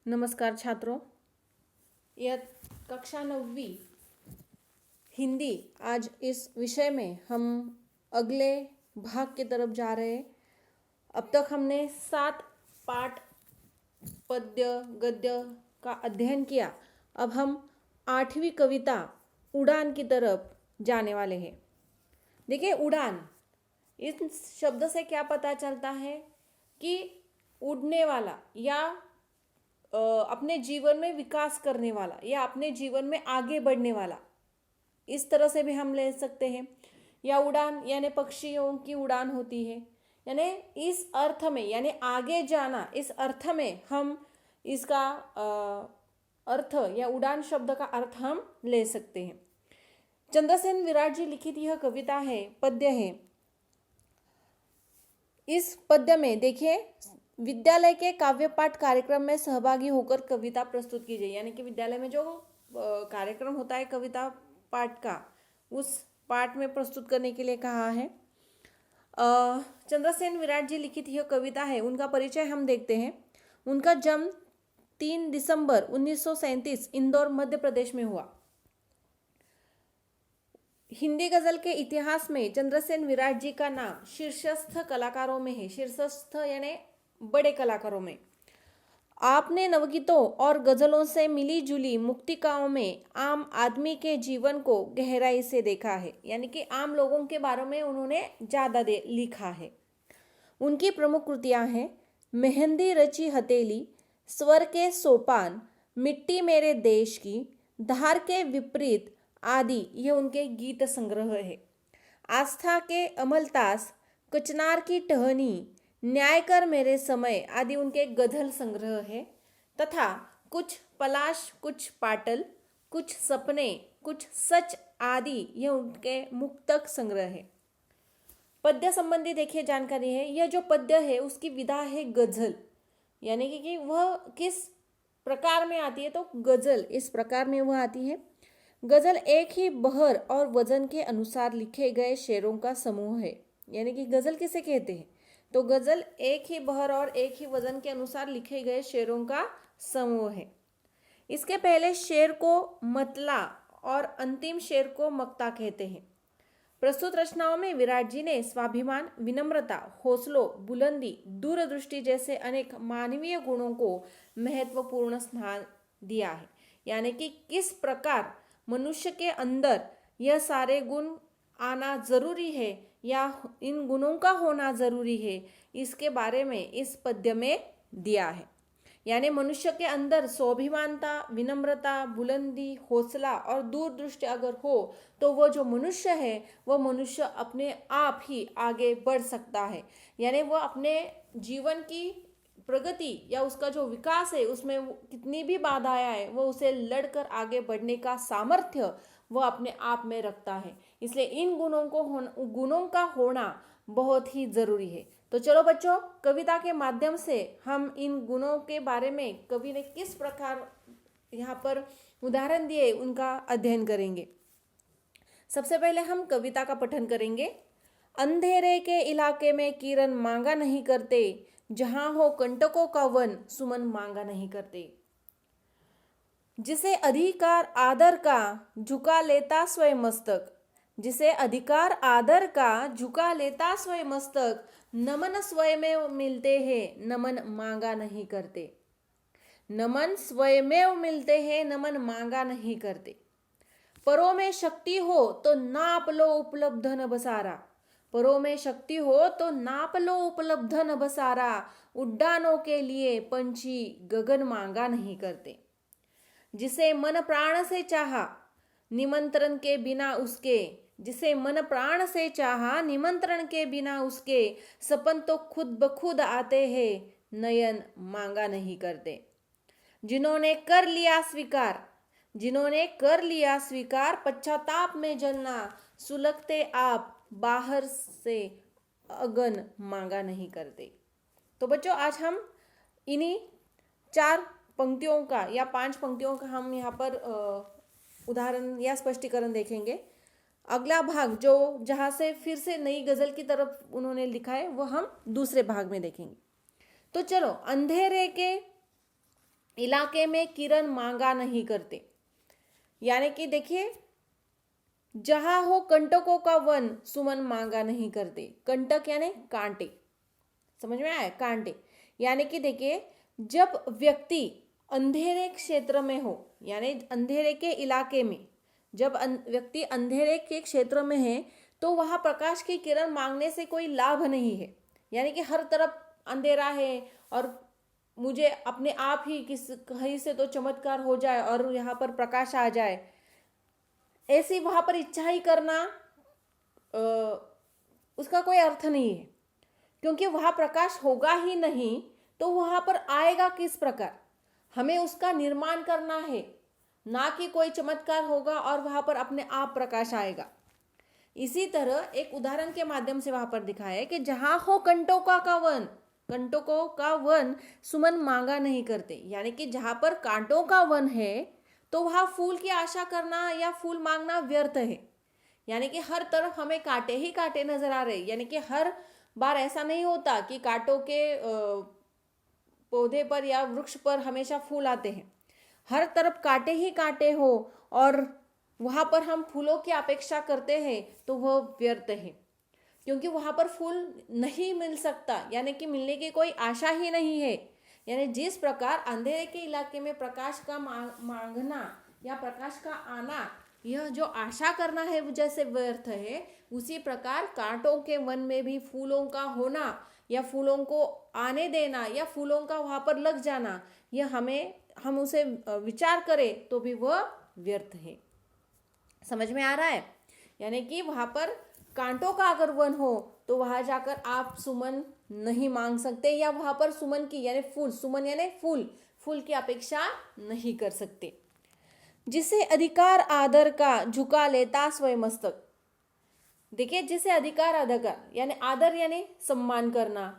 नमस्कार छात्रों, यह कक्षा 9वीं हिंदी। आज इस विषय में हम अगले भाग की तरफ जा रहे हैं। अब तक हमने 7 पाठ पद्य गद्य का अध्ययन किया। अब हम 8वीं कविता उड़ान की तरफ जाने वाले हैं। देखिए, उड़ान इस शब्द से क्या पता चलता है कि उड़ने वाला या अपने जीवन में विकास करने वाला या अपने जीवन में आगे बढ़ने वाला, इस तरह से भी हम ले सकते हैं। या उड़ान यानी पक्षियों की उड़ान होती है, यानी इस अर्थ में, यानी आगे जाना, इस अर्थ में हम इसका अर्थ या उड़ान शब्द का अर्थ हम ले सकते हैं। चंद्रसेन विराट जी लिखित यह कविता है, पद्य है। इस पद्य में देखिए, विद्यालय के काव्य पाठ कार्यक्रम में सहभागी होकर कविता प्रस्तुत कीजिए। यानी कि विद्यालय में जो कार्यक्रम होता है कविता पाठ का, उस पाठ में प्रस्तुत करने के लिए कहा है। चंद्रसेन विराट जी लिखित यह कविता है, उनका परिचय हम देखते हैं। उनका जन्म 3 दिसंबर 1937 इंदौर मध्य प्रदेश में हुआ। हिंदी गजल के इतिहास में चंद्रसेन विराट जी का नाम शीर्षस्थ कलाकारों में है। शीर्षस्थ यानी बड़े कलाकारों में। आपने नवगीतों और गजलों से मिली जुली मुक्तिकाओं में आम आदमी के जीवन को गहराई से देखा है। यानी कि आम लोगों के बारे में उन्होंने ज़्यादा लिखा है। उनकी प्रमुख कृतियां हैं मेहंदी रची हथेली, स्वर के सोपान, मिट्टी मेरे देश की, धार के विपरीत आदि ये उनके गीत संग्रह है। आस्था के अमलतास, कचनार की टहनी, न्याय कर मेरे समय आदि उनके गजल संग्रह है। तथा कुछ पलाश, कुछ पाटल, कुछ सपने, कुछ सच आदि ये उनके मुक्तक संग्रह है। पद्य संबंधी देखिए जानकारी है। यह जो पद्य है उसकी विधा है गजल, यानी कि वह किस प्रकार में आती है, तो गजल इस प्रकार में वह आती है। गजल एक ही बहर और वजन के अनुसार लिखे गए शेरों का समूह है। यानी कि गजल किसे कहते हैं, तो गजल एक ही बहर और एक ही वजन के अनुसार लिखे गए शेरों का समूह है। इसके पहले शेर को मतला और अंतिम शेर को मक्ता कहते हैं। प्रस्तुत रचनाओं में विराट जी ने स्वाभिमान, विनम्रता, हौसलों, बुलंदी, दूरदृष्टि जैसे अनेक मानवीय गुणों को महत्वपूर्ण स्थान दिया है। यानी कि किस प्रकार मनुष्य के अंदर यह सारे गुण आना जरूरी है या इन गुणों का होना जरूरी है, इसके बारे में इस पद्य में दिया है। यानी मनुष्य के अंदर स्वाभिमानता, विनम्रता, बुलंदी, हौसला और दूरदृष्टि अगर हो तो वह जो मनुष्य है वह मनुष्य अपने आप ही आगे बढ़ सकता है। यानी वह अपने जीवन की प्रगति या उसका जो विकास है उसमें कितनी भी बाधाएं आए वो उसे लड़कर आगे बढ़ने का सामर्थ्य वह अपने आप में रखता है। इसलिए इन गुणों का होना बहुत ही जरूरी है। तो चलो बच्चों, कविता के माध्यम से हम इन गुणों के बारे में कवि ने किस प्रकार यहाँ पर उदाहरण दिए उनका अध्ययन करेंगे। सबसे पहले हम कविता का पठन करेंगे। अंधेरे के इलाके में किरण मांगा नहीं करते, जहां हो कंटकों का वन सुमन मांगा नहीं करते। जिसे अधिकार आदर का झुका लेता स्वयं मस्तक, जिसे अधिकार आदर का झुका लेता स्वयं मस्तक, नमन स्वयमेव मिलते हैं नमन मांगा नहीं करते। नमन स्वयमेव मिलते हैं नमन मांगा नहीं करते। परों में शक्ति हो तो नाप लो उपलब्ध न बसारा, परों में शक्ति हो तो नाप लो उपलब्ध न बसारा। उड्डानों के लिए पंछी गगन मांगा नहीं करते। जिसे मन प्राण से चाहा निमंत्रण के बिना उसके, जिसे मन प्राण से चाहा निमंत्रण के बिना उसके, सपन तो खुद ब खुद आते हैं नयन मांगा नहीं करते। जिन्होंने कर लिया स्वीकार, जिन्होंने कर लिया स्वीकार, पश्चाताप में जलना, सुलगते आप बाहर से अगन मांगा नहीं करते। तो बच्चों, आज हम इन्हीं 4 पंक्तियों का या 5 पंक्तियों का हम यहाँ पर उदाहरण या स्पष्टीकरण देखेंगे। अगला भाग जो जहाँ से फिर से नई गजल की तरफ उन्होंने लिखा है वो हम दूसरे भाग में देखेंगे। तो चलो, अंधेरे के इलाके में किरण मांगा नहीं करते। यानी कि देखिए, जहां हो कंटकों का वन, सुमन मांगा नहीं करते। कंटक यानी कांटे, समझ में आया, कांटे। यानी कि देखिए, जब व्यक्ति अंधेरे क्षेत्र में हो, यानी अंधेरे के इलाके में, जब व्यक्ति अंधेरे के क्षेत्र में है, तो वहां प्रकाश की किरण मांगने से कोई लाभ नहीं है। यानी कि हर तरफ अंधेरा है और मुझे अपने आप ही कहीं से तो चमत्कार हो जाए और यहाँ पर प्रकाश आ जाए, ऐसी वहां पर इच्छा ही करना उसका कोई अर्थ नहीं है। क्योंकि वहां प्रकाश होगा ही नहीं तो वहां पर आएगा किस प्रकार? हमें उसका निर्माण करना है, ना कि कोई चमत्कार होगा और वहां पर अपने आप प्रकाश आएगा। इसी तरह एक उदाहरण के माध्यम से वहां पर दिखाया है कि जहां हो कंटकों का वन, कंटकों का वन सुमन मांगा नहीं करते। यानी कि जहां पर कांटों का वन है तो वहां फूल की आशा करना या फूल मांगना व्यर्थ है। यानी कि हर तरफ हमें कांटे ही कांटे नजर आ रहे। यानी कि हर बार ऐसा नहीं होता कि कांटों के पौधे पर या वृक्ष पर हमेशा फूल आते हैं। हर तरफ कांटे ही कांटे हो और वहां पर हम फूलों की अपेक्षा करते हैं तो वह व्यर्थ है, क्योंकि वहां पर फूल नहीं मिल सकता, यानी कि मिलने की कोई आशा ही नहीं है। यानी जिस प्रकार अंधेरे के इलाके में प्रकाश का मांगना या प्रकाश का आना, यह जो आशा करना है वो जैसे व्यर्थ है, उसी प्रकार कांटों के वन में भी फूलों का होना या फूलों को आने देना या फूलों का वहां पर लग जाना, यह हम उसे विचार करें तो भी वह व्यर्थ है। समझ में आ रहा है? यानी कि वहां पर कांटों का अगर वन हो तो वहां जाकर आप सुमन नहीं मांग सकते, या वहां पर सुमन की यानी फूल, सुमन यानी फूल, फूल की अपेक्षा नहीं कर सकते। जिसे अधिकार आदर का झुका लेता स्वयं मस्तक। देखिए, जिसे अधिकार अधिकार यानी आदर यानी सम्मान करना,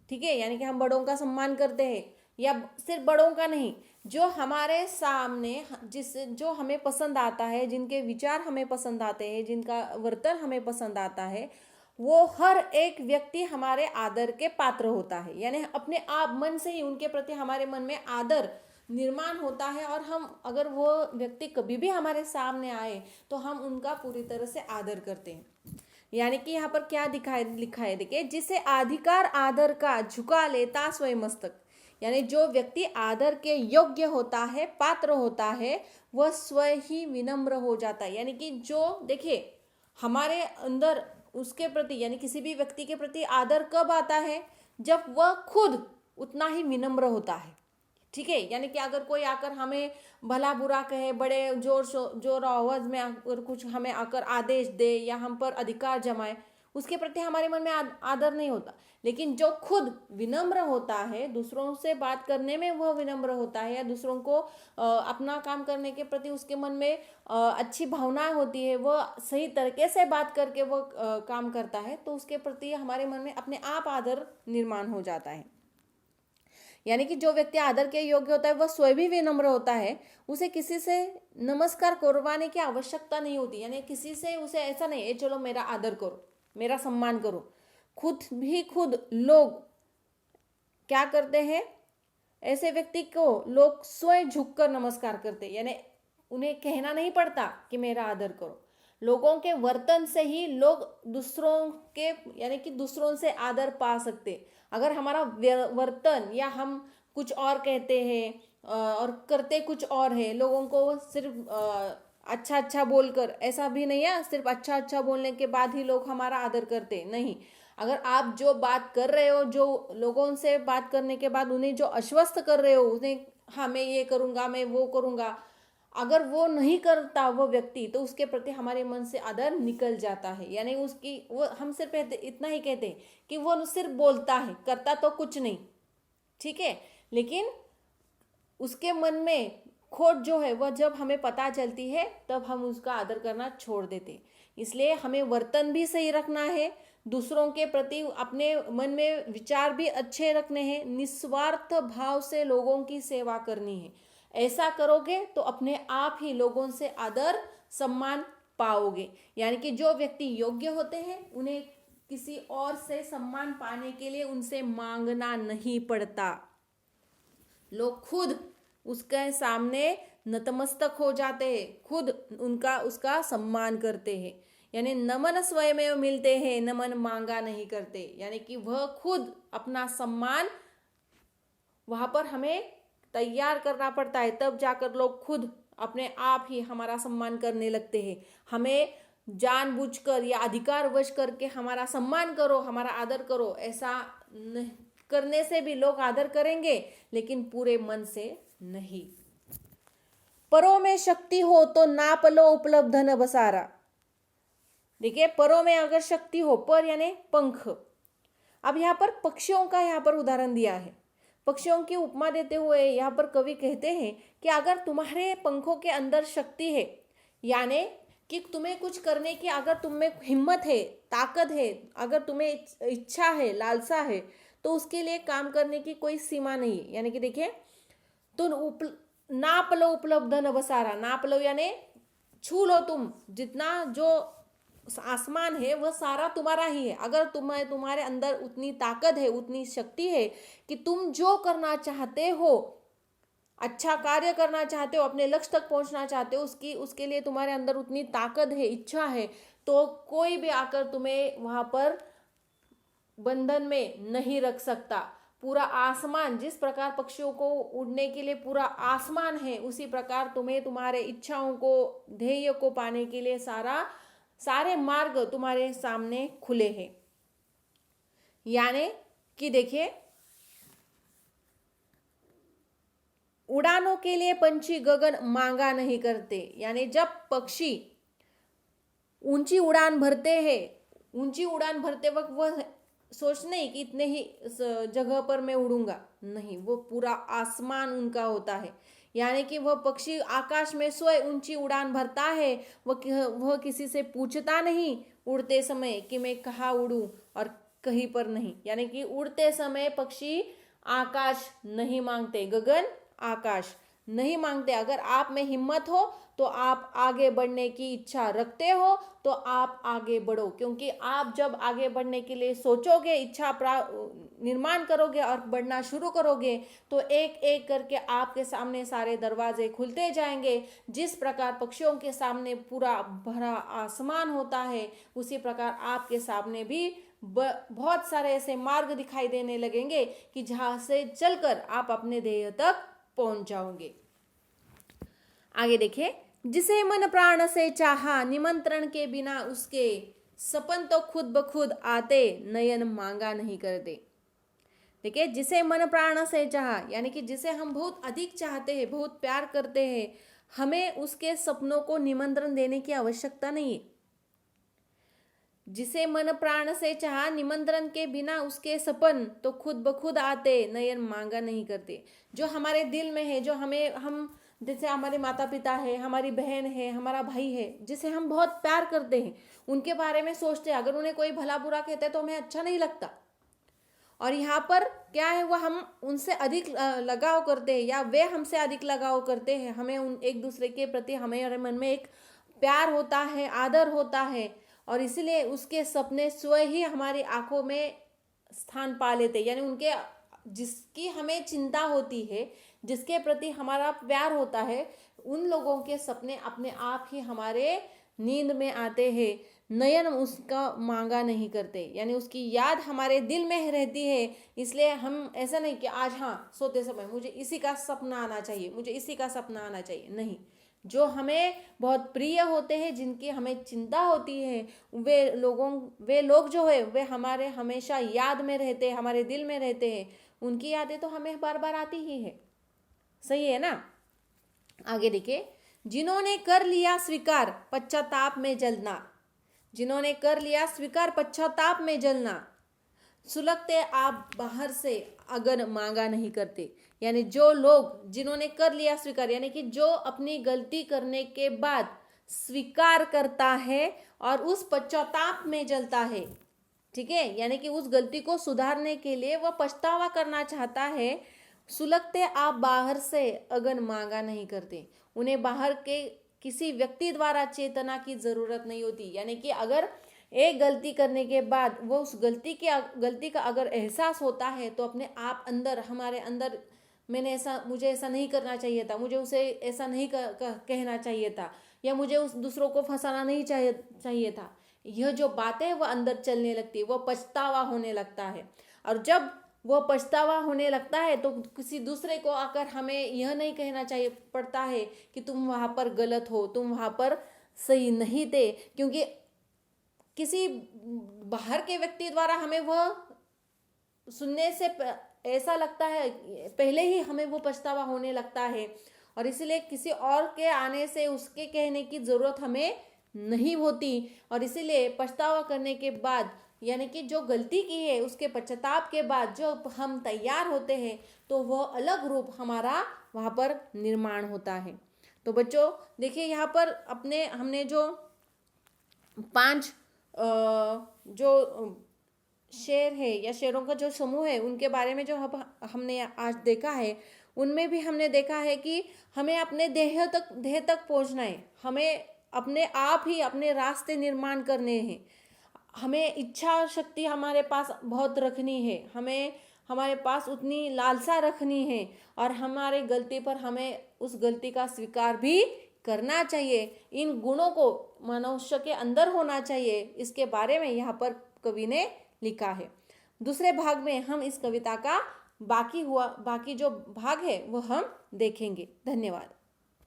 ठीक है, यानी कि हम बड़ों का सम्मान करते हैं, या सिर्फ बड़ों का नहीं, जो हमारे सामने जो हमें पसंद आता है, जिनके विचार हमें पसंद आते हैं, जिनका वर्तन हमें पसंद आता है, वो हर एक व्यक्ति हमारे आदर के पात्र होता है। यानी अपने आप मन से ही उनके प्रति हमारे मन में आदर निर्माण होता है, और हम अगर वो व्यक्ति कभी भी हमारे सामने आए तो हम उनका पूरी तरह से आदर करते हैं। यानी कि यहाँ पर क्या लिखा है, देखिए, जिसे अधिकार आदर का झुका लेता स्वयं मस्तक। यानी जो व्यक्ति आदर के योग्य होता है, पात्र होता है, वह स्वयं ही विनम्र हो जाता है। यानी कि जो देखिए हमारे अंदर उसके प्रति यानी किसी भी व्यक्ति के प्रति आदर कब आता है? जब वह खुद उतना ही विनम्र होता है, ठीक है। यानी कि अगर कोई आकर हमें भला बुरा कहे, बड़े जोर आवाज में अगर कुछ हमें आकर आदेश दे या हम पर अधिकार जमाए, उसके प्रति हमारे मन में आदर नहीं होता। लेकिन जो खुद विनम्र होता है, दूसरों से बात करने में वह विनम्र होता है, या दूसरों को अपना काम करने के प्रति उसके मन में अच्छी भावनाएं होती है, वह सही तरीके से बात करके वह काम करता है, तो उसके प्रति हमारे मन में अपने आप आदर निर्माण हो जाता है। यानी कि जो व्यक्ति आदर के योग्य होता है वह स्वयं भी विनम्र होता है, उसे किसी से नमस्कार करवाने की आवश्यकता नहीं होती। यानी किसी से उसे ऐसा नहीं है चलो मेरा आदर करो, मेरा सम्मान करो। खुद लोग क्या करते हैं, ऐसे व्यक्ति को लोग स्वयं झुककर नमस्कार करते हैं। यानी उन्हें कहना नहीं पड़ता कि मेरा आदर करो। लोगों के वर्तन से ही लोग दूसरों के यानी कि दूसरों से आदर पा सकते। अगर हमारा वर्तन या हम कुछ और कहते हैं और करते कुछ और है, लोगों को सिर्फ अच्छा अच्छा बोलकर, ऐसा भी नहीं है सिर्फ अच्छा अच्छा बोलने के बाद ही लोग हमारा आदर करते नहीं। अगर आप जो बात कर रहे हो, जो लोगों से बात करने के बाद उन्हें जो आश्वस्त कर रहे हो, उन्हें हाँ मैं ये करूँगा, मैं वो करूँगा, अगर वो नहीं करता वो व्यक्ति, तो उसके प्रति हमारे मन से आदर निकल जाता है। यानी उसकी वो हम सिर्फ इतना ही कहते हैं कि वो सिर्फ बोलता है, करता तो कुछ नहीं, ठीक है, लेकिन उसके मन में खोट जो है वह जब हमें पता चलती है तब हम उसका आदर करना छोड़ देते। इसलिए हमें वर्तन भी सही रखना है, दूसरों के प्रति अपने मन में विचार भी अच्छे रखने हैं, निस्वार्थ भाव से लोगों की सेवा करनी है। ऐसा करोगे तो अपने आप ही लोगों से आदर सम्मान पाओगे। यानी कि जो व्यक्ति योग्य होते हैं उन्हें किसी और से सम्मान पाने के लिए उनसे मांगना नहीं पड़ता। लोग खुद उसके सामने नतमस्तक हो जाते हैं, खुद उनका उसका सम्मान करते हैं। यानी नमन स्वयमेव मिलते हैं, नमन मांगा नहीं करते। यानी कि वह खुद अपना सम्मान वहां पर हमें तैयार करना पड़ता है, तब जाकर लोग खुद अपने आप ही हमारा सम्मान करने लगते हैं। हमें जानबूझकर या अधिकारवश करके हमारा सम्मान करो, हमारा आदर करो, ऐसा करने से भी लोग आदर करेंगे, लेकिन पूरे मन से नहीं। परों में शक्ति हो तो नाप लो उपलब्ध न बसारा। देखिए, परों में अगर शक्ति हो, पर यानी पंख। अब यहाँ पर पक्षियों का यहाँ पर उदाहरण दिया है। पक्षियों की उपमा देते हुए यहाँ पर कवि कहते हैं कि अगर तुम्हारे पंखों के अंदर शक्ति है, यानी कि तुम्हें कुछ करने की अगर तुम में हिम्मत है, ताकत है, अगर तुम्हें इच्छा है, लालसा है, तो उसके लिए काम करने की कोई सीमा नहीं है। यानी कि देखिए, तो नाप लो उपलब्ध न बसारा। नाप लो यानी छू लो, तुम जितना जो आसमान है वह सारा तुम्हारा ही है। अगर तुम्हारे अंदर उतनी ताकत है, उतनी शक्ति है कि तुम जो करना चाहते हो, अच्छा कार्य करना चाहते हो, अपने लक्ष्य तक पहुंचना चाहते हो, उसके लिए तुम्हारे अंदर उतनी ताकत है, इच्छा है, तो कोई भी आकर तुम्हें वहां पर बंधन में नहीं रख सकता। पूरा आसमान, जिस प्रकार पक्षियों को उड़ने के लिए पूरा आसमान है, उसी प्रकार तुम्हें तुम्हारे इच्छाओं को, ध्येय को पाने के लिए सारे मार्ग तुम्हारे सामने खुले हैं। यानी कि देखिए, उड़ानों के लिए पंछी गगन मांगा नहीं करते। यानी जब पक्षी ऊंची उड़ान भरते हैं, ऊंची उड़ान भरते वक्त वह सोच नहीं कि इतने ही जगह पर मैं उड़ूंगा, नहीं, वो पूरा आसमान उनका होता है। यानी कि वह पक्षी आकाश में स्वयं ऊंची उड़ान भरता है, वह किसी से पूछता नहीं उड़ते समय कि मैं कहाँ उड़ूं और कहीं पर नहीं। यानी कि उड़ते समय पक्षी आकाश नहीं मांगते, गगन आकाश नहीं मांगते। अगर आप में हिम्मत हो तो आप आगे बढ़ने की इच्छा रखते हो तो आप आगे बढ़ो, क्योंकि आप जब आगे बढ़ने के लिए सोचोगे, इच्छा निर्माण करोगे और बढ़ना शुरू करोगे, तो एक एक करके आपके सामने सारे दरवाजे खुलते जाएंगे। जिस प्रकार पक्षियों के सामने पूरा भरा आसमान होता है, उसी प्रकार आपके सामने भी बहुत सारे ऐसे मार्ग दिखाई देने लगेंगे कि जहां से चलकर आप अपने ध्येय तक पहुंच जाओगे। आगे देखिए, जिसे मन प्राण से चाहा, निमंत्रण के बिना उसके, सपन तो खुद ब खुद आते, नयन मांगा नहीं करते। देखिए, जिसे मन प्राण से चाहा, यानी कि जिसे हम बहुत अधिक चाहते हैं, बहुत प्यार करते हैं, हमें उसके सपनों को निमंत्रण देने की आवश्यकता नहीं है। जिसे मन प्राण से चाहा, निमंत्रण के बिना उसके सपन तो खुद ब खुद आते, नयन मांगा नहीं करते। जो हमारे दिल में है, जो हम जैसे हमारे माता पिता है, हमारी बहन है, हमारा भाई है, जिसे हम बहुत प्यार करते हैं, उनके बारे में सोचते हैं, अगर उन्हें कोई भला बुरा कहते हैं तो हमें अच्छा नहीं लगता। और यहाँ पर क्या है, वह हम उनसे अधिक लगाव करते हैं या वे हमसे अधिक लगाव करते हैं। हमें एक दूसरे के प्रति हमारे मन में एक प्यार होता है, आदर होता है, और इसलिए उसके सपने स्वयं ही हमारी आंखों में स्थान पा लेते। यानी उनके, जिसकी हमें चिंता होती है, जिसके प्रति हमारा प्यार होता है, उन लोगों के सपने अपने आप ही हमारे नींद में आते हैं, नयन उसका मांगा नहीं करते। यानी उसकी याद हमारे दिल में रहती है। इसलिए हम ऐसा नहीं कि आज हाँ सोते समय मुझे इसी का सपना आना चाहिए, मुझे इसी का सपना आना चाहिए, नहीं। जो हमें बहुत प्रिय होते हैं, जिनकी हमें चिंता होती है, वे लोग जो है वे हमारे हमेशा याद में रहते हैं, हमारे दिल में रहते हैं। उनकी यादें तो हमें बार बार आती ही है, सही है ना। आगे देखिए, जिन्होंने कर लिया स्वीकार, पश्चाताप में जलना। जिन्होंने कर लिया स्वीकार, पश्चाताप में जलना, सुलगते आप बाहर से, अगर मांगा नहीं करते। यानी जो लोग, जिन्होंने कर लिया स्वीकार, यानी कि जो अपनी गलती करने के बाद स्वीकार करता है और उस पश्चाताप में जलता है, ठीक है, यानी कि उस गलती को सुधारने के लिए वह पछतावा करना चाहता है। सुलगते आप बाहर से, अगर मांगा नहीं करते। उन्हें बाहर के किसी व्यक्ति द्वारा चेतना की जरूरत नहीं होती। यानी कि अगर एक गलती करने के बाद वो उस गलती का अगर एहसास होता है, तो अपने आप अंदर, हमारे अंदर मुझे ऐसा नहीं करना चाहिए था, मुझे उसे ऐसा नहीं कहना चाहिए था, या मुझे उस दूसरों को फंसाना नहीं चाहिए था। यह जो बातें वह अंदर चलने लगती है, वह पछतावा होने लगता है। और जब वह पछतावा होने लगता है तो किसी दूसरे को आकर हमें यह नहीं कहना चाहिए पड़ता है कि तुम वहाँ पर गलत हो, तुम वहाँ पर सही नहीं थे, क्योंकि किसी बाहर के व्यक्ति द्वारा हमें वह सुनने से ऐसा लगता है, पहले ही हमें वो पछतावा होने लगता है, और इसलिए किसी और के आने से उसके कहने की ज़रूरत हमें नहीं होती। और इसीलिए पछतावा करने के बाद, यानी कि जो गलती की है उसके पश्चाताप के बाद जो हम तैयार होते हैं, तो वह अलग रूप हमारा वहाँ पर निर्माण होता है। तो बच्चों देखिए, यहाँ पर हमने जो 5 जो शेर है या शेरों का जो समूह है उनके बारे में जो हमने आज देखा है, उनमें भी हमने देखा है कि हमें अपने देह तक पहुंचना है, हमें अपने आप ही अपने रास्ते निर्माण करने हैं, हमें इच्छा शक्ति हमारे पास बहुत रखनी है, हमें हमारे पास उतनी लालसा रखनी है, और हमारे गलती पर हमें उस गलती का स्वीकार भी करना चाहिए। इन गुणों को मनुष्य के अंदर होना चाहिए, इसके बारे में यहाँ पर कवि ने लिखा है। दूसरे भाग में हम इस कविता का बाकी जो भाग है वो हम देखेंगे। धन्यवाद।